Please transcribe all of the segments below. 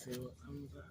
see what comes out.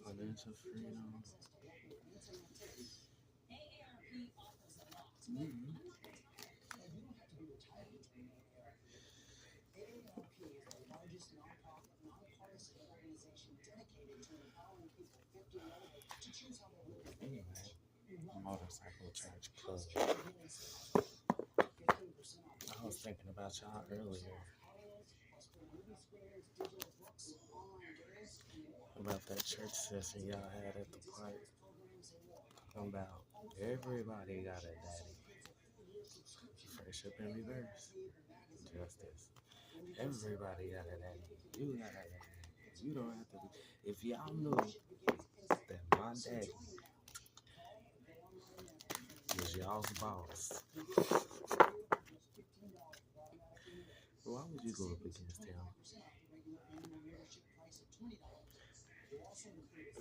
Financial freedom. Anyway, Motorcycle Church Club. I was thinking about y'all earlier. About that church session y'all had at the park. Talking about everybody got a daddy. Friendship in reverse. Justice. Everybody got a daddy. You got a daddy. You don't have to be. If y'all knew that my daddy was y'all's boss, why would you go up against him?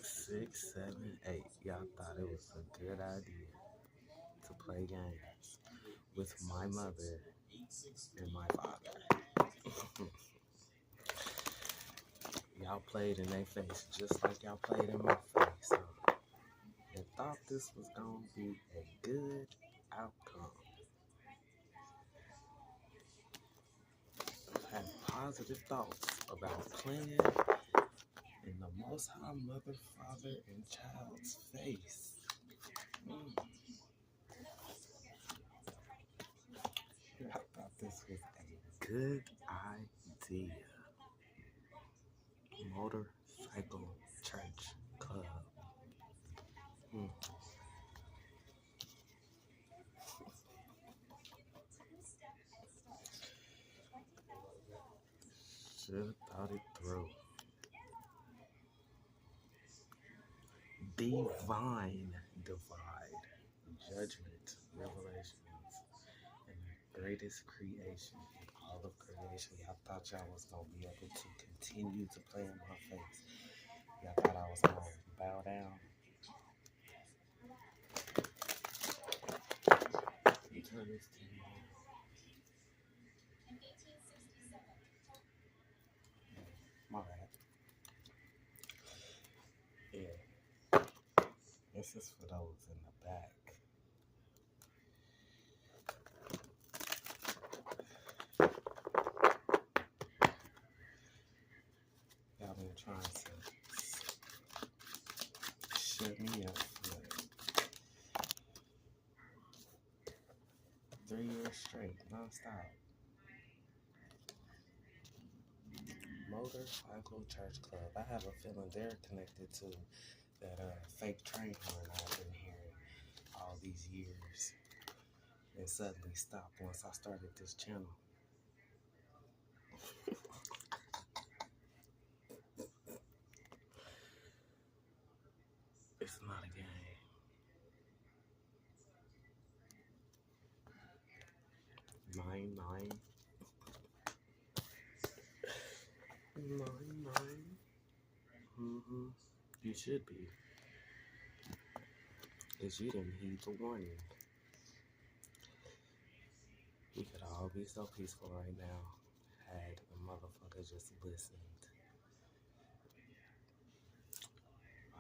6, 7, 8. Y'all thought it was a good idea to play games with my mother and my father. Y'all played in their face just like y'all played in my face. And thought this was going to be a good outcome. Had positive thoughts about playing in the Most High Mother, Father, and Child's face. I thought this was a good idea. Motorcycle Church Club. Should have thought it through. Divine divide, judgment, revelations, and the greatest creation in all of creation. Y'all thought y'all was going to be able to continue to play in my face. Y'all thought I was going to bow down. Turn this TV on. My bad. Yeah. This is for those in the back. Y'all been trying to shut me up for 3 years straight, non-stop. Motorcycle Church Club. I have a feeling they're connected to that fake train horn I've been hearing all these years. And suddenly stopped once I started this channel. It's not a game. Nine. You should be. Because you didn't heed the warning. We could all be so peaceful right now had the motherfucker just listened.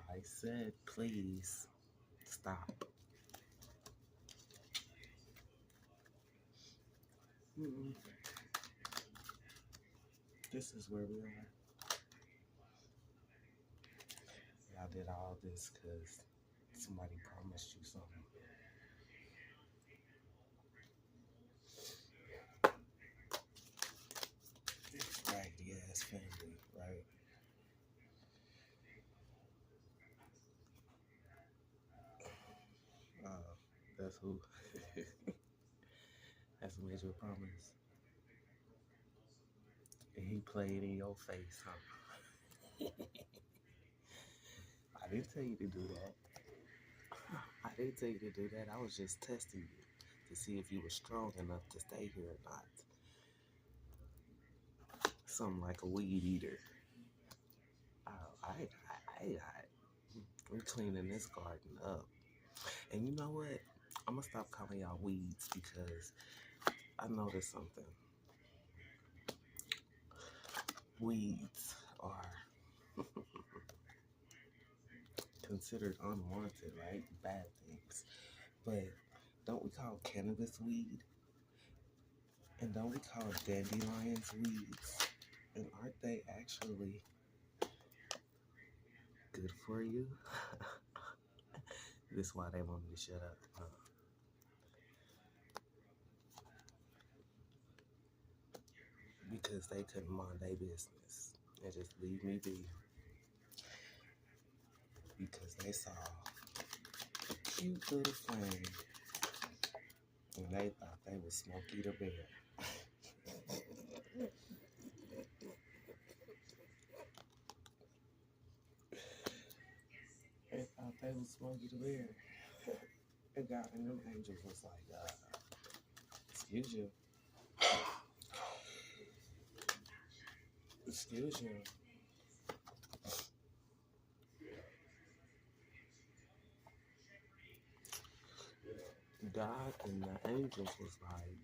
I said, please stop. This is where we are. Y'all did all this because Somebody promised you something. Raggedy ass family, right? That's who. That's who made you a promise. And he played in your face, huh? I didn't tell you to do that. I didn't tell you to do that. I was just testing you to see if you were strong enough to stay here or not. Something like a weed eater. I, we're cleaning this garden up. And you know what? I'm gonna stop calling y'all weeds because I noticed something. Weeds are considered unwanted, right? Bad things. But don't we call cannabis weed? And don't we call dandelions weeds? And aren't they actually good for you? This is why they want me to shut up. Because they couldn't mind their business and just leave me be. Because they saw a cute little flame and they thought they was Smokey the Bear. They thought they was Smokey the Bear. And God and them angels was like, excuse you. Excuse you. God and the angels was like,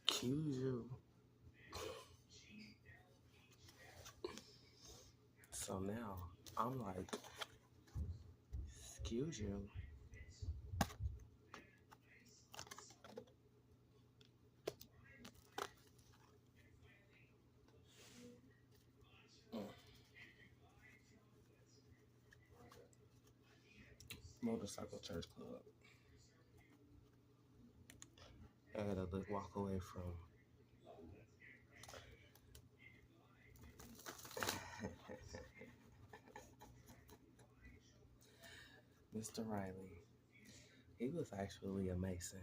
excuse you. So now I'm like, excuse you. Motorcycle Church Club. I had to walk away from Mr. Riley. He was actually a Mason.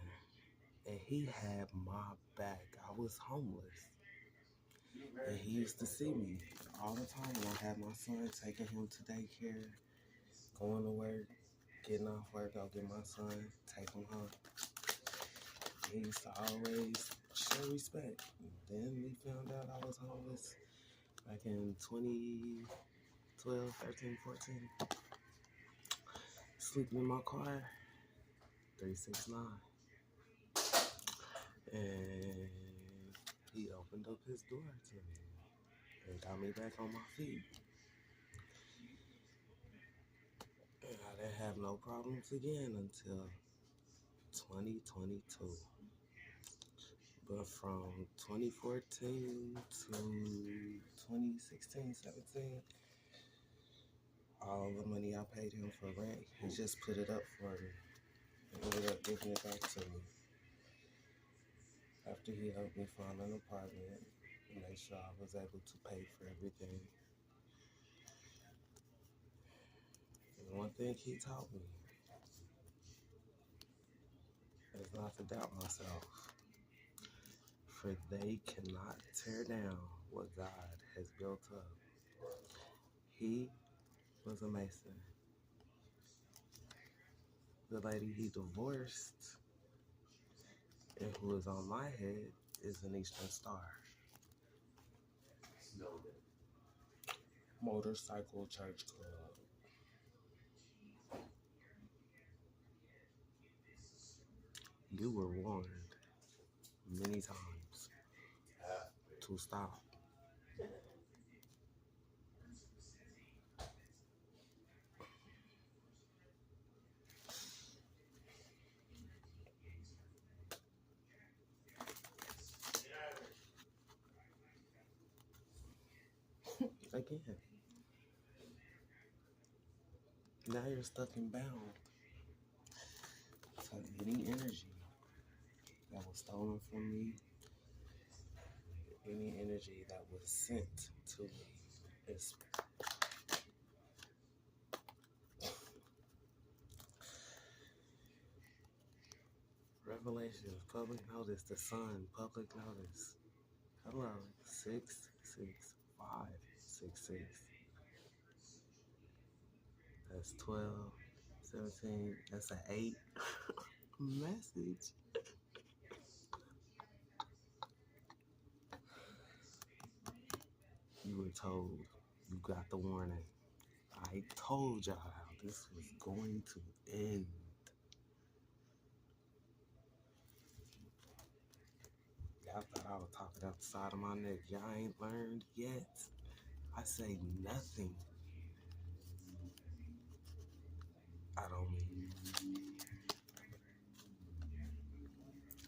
And he had my back. I was homeless. And he used to see me all the time when I had my son, taking him to daycare, going to work, getting off work, go get my son, take him home. He used to always show respect. Then we found out I was homeless back in 2012, 13, 14. Sleeping in my car, 369. And he opened up his door to me and got me back on my feet. And I didn't have no problems again until 2022. But from 2014 to 2016, 17, all the money I paid him for rent, he just put it up for me and ended up giving it back to me. After he helped me find an apartment and make sure I was able to pay for everything. And one thing he taught me is not to doubt myself, for they cannot tear down what God has built up. He was a Mason. The lady he divorced and who is on my head is an Eastern Star. Motorcycle Church Club. You were warned many times to stop. Again, Now you're stuck and bound. So any energy that was stolen from me, any energy that was sent to me is Revelation, public notice, the sun, public notice. Hello, 66566. That's 12, 17. That's an 8 message. You were told. You got the warning. I told y'all how this was going to end. Y'all thought I was talking out the side of my neck. Y'all ain't learned yet. I say nothing. I don't mean.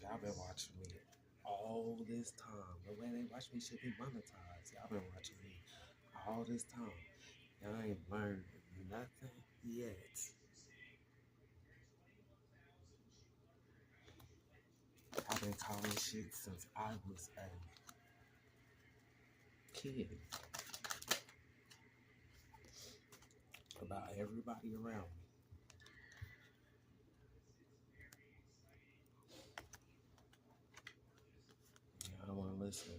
Y'all been watching me all this time. The way they watch me should be monetized. Y'all been watching me all this time. Y'all ain't learned nothing yet. I've been calling shit since I was a kid about everybody around me. Y'all don't want to listen.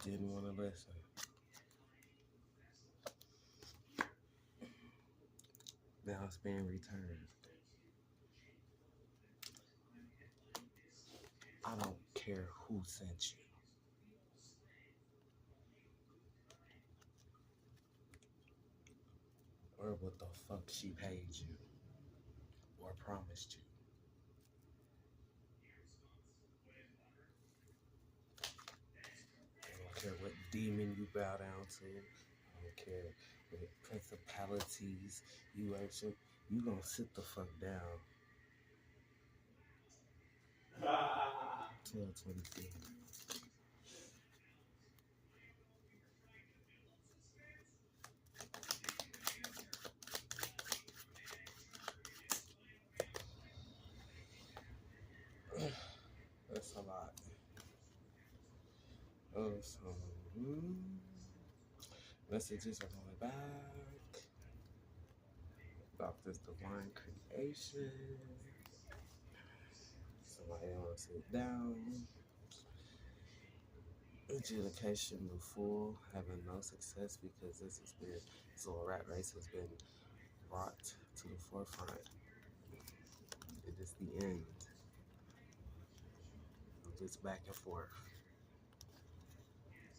Didn't want to listen. Now it's being returned. I don't care who sent you. Or what the fuck she paid you. Or promised you. I don't care what demon you bow down to. I don't care what principalities you worship. You gonna sit the fuck down. 12:24. That's a lot. Oh, so messages are going back about this divine creation. Somebody want to sit down. Adjudication move full, having no success because this little rat race has been brought to the forefront. It is the end of this back and forth.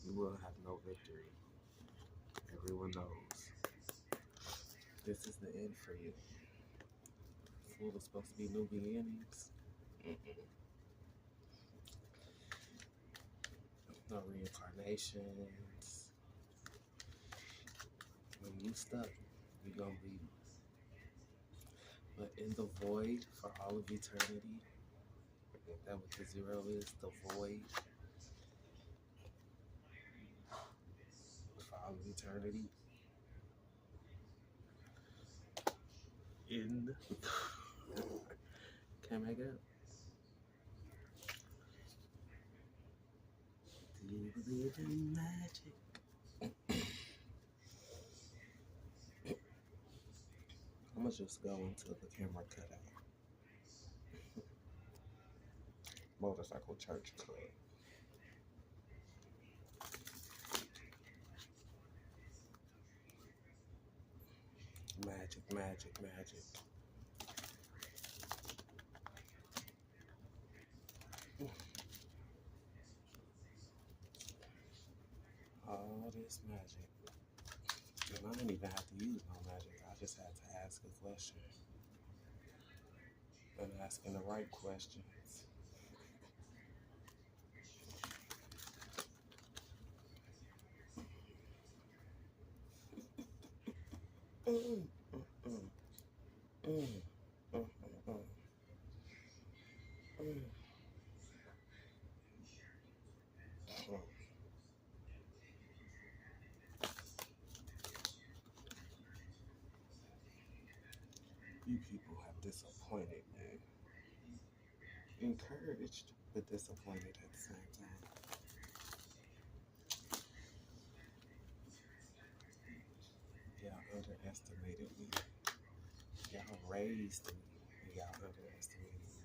You will have no victory. Everyone knows. This is the end for you. Full is supposed to be new beginnings. No reincarnations. When you stuck, you're gonna be. But in the void for all of eternity, if that what the zero is, the void for all of eternity. In can't make it. Do you believe in magic? I'm gonna just go until the camera cut out. Motorcycle Church Club. Magic, magic, magic. All this magic. And I didn't even have to use no magic. I just had to ask a question. And asking the right questions. Mm, mm, mm, mm, mm, mm, mm, mm. few people have disappointed me. Encouraged, but disappointed at the same time. Y'all underestimated me. Y'all raised me, and y'all underestimated me.